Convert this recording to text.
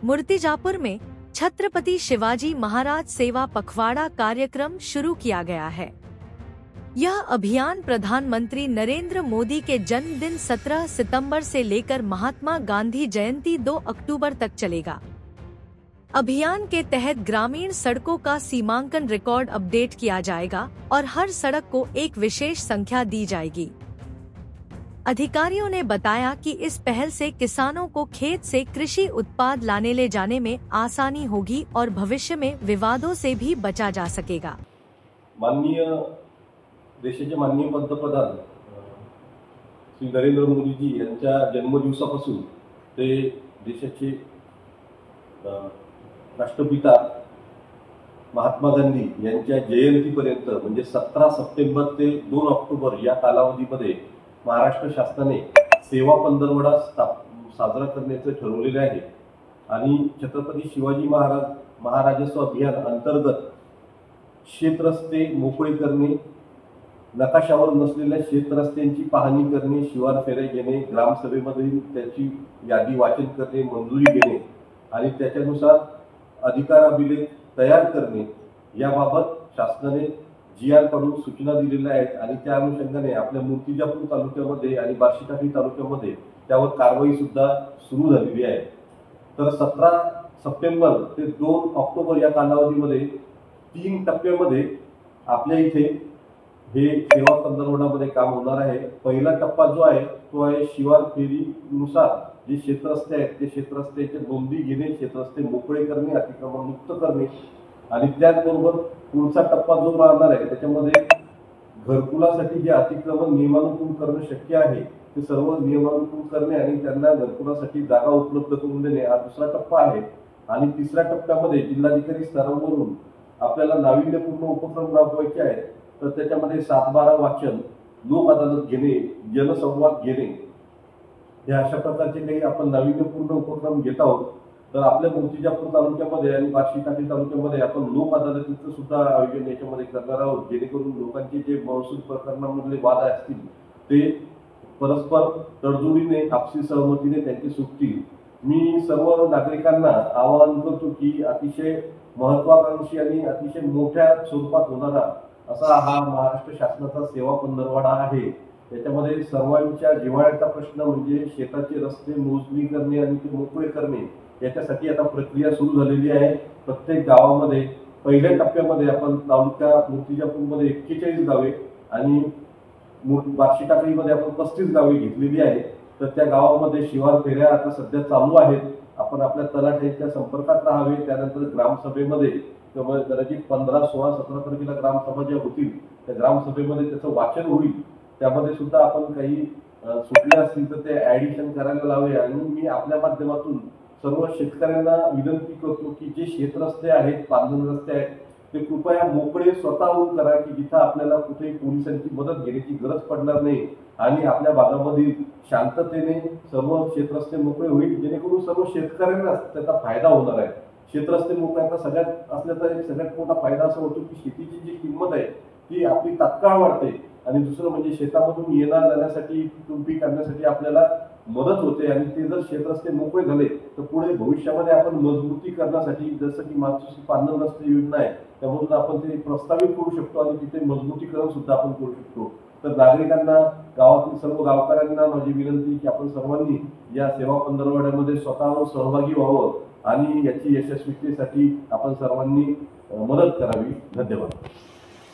मूर्तिजापुर में छत्रपति शिवाजी महाराज सेवा पखवाड़ा कार्यक्रम शुरू किया गया है। यह अभियान प्रधानमंत्री नरेंद्र मोदी के जन्मदिन 17 सितंबर से लेकर महात्मा गांधी जयंती 2 अक्टूबर तक चलेगा। अभियान के तहत ग्रामीण सड़कों का सीमांकन रिकॉर्ड अपडेट किया जाएगा और हर सड़क को एक विशेष संख्या दी जाएगी। अधिकारियों ने बताया कि इस पहल से किसानों को खेत से कृषि उत्पाद लाने ले जाने में आसानी होगी और भविष्य में विवादों से भी बचा जा सकेगा। माननीय देशाचे माननीय पंतप्रधान श्री नरेंद्र मोदीजी यांच्या जन्मदिवसापासून ते देशाचे राष्ट्रपिता महात्मा गांधी यांच्या जयंतीपर्यंत म्हणजे 17 सप्टेंबर ते 2 ऑक्टोबर या कालावधीमध्ये महाराष्ट्र शासनाने सेवा पंधरवडा साजरा करण्याचे ठरवलेले आहे। आणि छत्रपती शिवाजी महाराजस्व अभियान अंतर्गत शेतरस्ते मोकळे करणे, नकाशावर नसलेल्या शेतरस्त्यांची पाहणी करणे, शिवार फेऱ्या घेणे, ग्रामसभेमध्ये त्याची यादी वाचन करणे, मंजुरी घेणे आणि त्याच्यानुसार अधिकार अभिलेख तयार करणे याबाबत शासनाने GR कडून सूचना दिलेल्या आहेत। आणि त्या अनुषंगाने आपल्या मूर्तिजापूर तालुक्यामध्ये आणि बार्शीटाकळी तालुक्यामध्ये त्यावर कारवाई सुद्धा सुरू झालेली आहे। तर 17 सप्टेंबर ते 2 ऑक्टोबर या कालावधीमध्ये 3 टप्प्यामध्ये आपल्या इथे हे सेवा पंधरवड्यामध्ये काम होणार आहे। पहिला टप्पा जो आहे तो आहे शिवार फेरीनुसार जे क्षेत्ररस्ते आहेत ते क्षेत्ररस्त्याची नोंदी घेणे, क्षेत्ररस्ते मोकळे करणे, अतिक्रमण मुक्त करणे आणि त्याचबरोबर पुढचा टप्पा जो राहणार आहे त्याच्यामध्ये घरकुलासाठी जे अतिक्रमण नियमानुसार करणे शक्य आहे ते सर्व नियमानुसार करणे आणि त्यांना घरकुलासाठी जागा उपलब्ध करून देणे हा दुसरा टप्पा आहे। आणि तिसऱ्या टप्प्यामध्ये जिल्हाधिकारी स्तरावरून आपल्याला नाविन्यपूर्ण उपक्रम राबवायचे आहेत। तर त्याच्यामध्ये 7/12 वाचन, लोक अदालत घेणे, जनसंवाद घेणे या अशा प्रकारचे काही आपण नाविन्यपूर्ण उपक्रम घेत आहोत। तर आपल्या मूर्तिजापूर तालुक्यामध्ये आणि बार्शीटाकळी तालुक्यामध्ये आपण लोक अदालतीचं सुद्धा आयोजन याच्यामध्ये करणार आहोत, जेणेकरून लोकांचे जे महसूल प्रकरणामधले वाद असतील ते परस्पर तडजोडीने आपसी सहमतीने त्यांची सुटतील। मी सर्व नागरिकांना आवाहन करतो की अतिशय महत्वाकांक्षी आणि अतिशय मोठ्या स्वरूपात होणारा असा हा महाराष्ट्र शासनाचा सेवा पंधरवडा आहे। त्याच्यामध्ये सर्वांच्या जिव्हाळ्याचा प्रश्न म्हणजे शेताचे रस्ते मोजणी करणे आणि ते मोकळे करणे याच्यासाठी आता प्रक्रिया सुरू झालेली आहे। प्रत्येक गावामध्ये पहिल्या टप्प्यामध्ये आपण तालुका मूर्तिजापूरमध्ये 41 गावे आणि बार्शीटाकळीमध्ये आपण 35 गावे घेतलेली आहे। तर त्या गावामध्ये शिवार फेऱ्या आता सध्या चालू आहेत। आपण आपल्या तलाठ्यांच्या संपर्कात राहावे। त्यानंतर ग्रामसभेमध्ये कदाचित 15, 16, 17 तारखेला ग्रामसभा ज्या होतील त्या ग्रामसभेमध्ये त्याचं वाचन होईल। त्यामध्ये सुद्धा आपण काही सुटले असतील तर ते ऍडिशन करायला लावे। आणि मी आपल्या माध्यमातून सर्व शेतकऱ्यांना विनंती करतो की जे शेतरस्ते आहेत, पांधन रस्ते आहेत ते कृपया मोकळे स्वतःहून करा की जिथे आपल्याला कुठे पोलिसांची मदत घेण्याची गरज पडणार नाही आणि आपल्या भागामध्ये शांततेने सर्व शेतरस्ते मोकळे होईल, जेणेकरून सर्व शेतकऱ्यांना त्याचा फायदा होणार आहे। शेतरस्ते मोकळ्याचा सगळ्यात असल्याचा एक सगळ्यात मोठा फायदा असा होतो की शेतीची जी किंमत आहे ती आपली तात्काळ वाढते आणि दुसरं म्हणजे शेतामधून येणार जाण्यासाठी, पीक करण्यासाठी आपल्याला मदत होते। आणि ते जर क्षेत्ररस्ते मोकळे झाले तर पुढे भविष्यामध्ये आपण मजबूतीकरणासाठी जसं की मातृश्री पांधन रस्ते योजना आहे त्यामधून आपण ते प्रस्तावित करू शकतो आणि तिथे मजबूतीकरण सुद्धा आपण करू शकतो। तर नागरिकांना, गावातील सर्व गावकऱ्यांना माझी विनंती की आपण सर्वांनी या सेवा पंधरवड्यामध्ये स्वतः सहभागी व्हावं आणि याची यशस्वीतेसाठी आपण सर्वांनी मदत करावी। धन्यवाद।